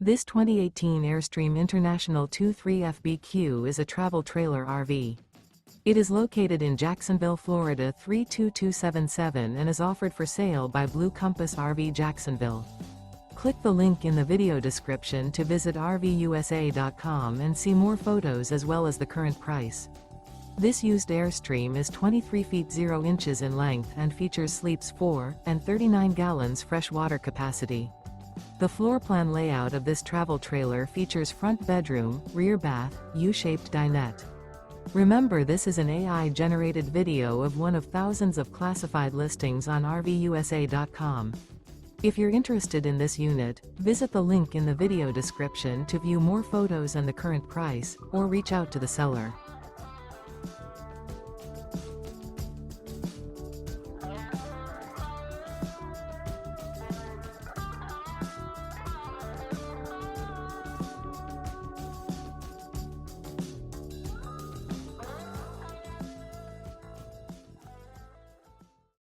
This 2018 Airstream International 23FBQ is a travel trailer RV. It is located in Jacksonville, Florida 32277 and is offered for sale by Blue Compass RV Jacksonville. Click the link in the video description to visit RVUSA.com and see more photos as well as the current price. This used Airstream is 23 feet 0 inches in length and features sleeps 4 and 39 gallons fresh water capacity. The floor plan layout of this travel trailer features front bedroom, rear bath, U-shaped dinette. Remember, this is an AI-generated video of one of thousands of classified listings on RVUSA.com. If you're interested in this unit, visit the link in the video description to view more photos and the current price, or reach out to the seller.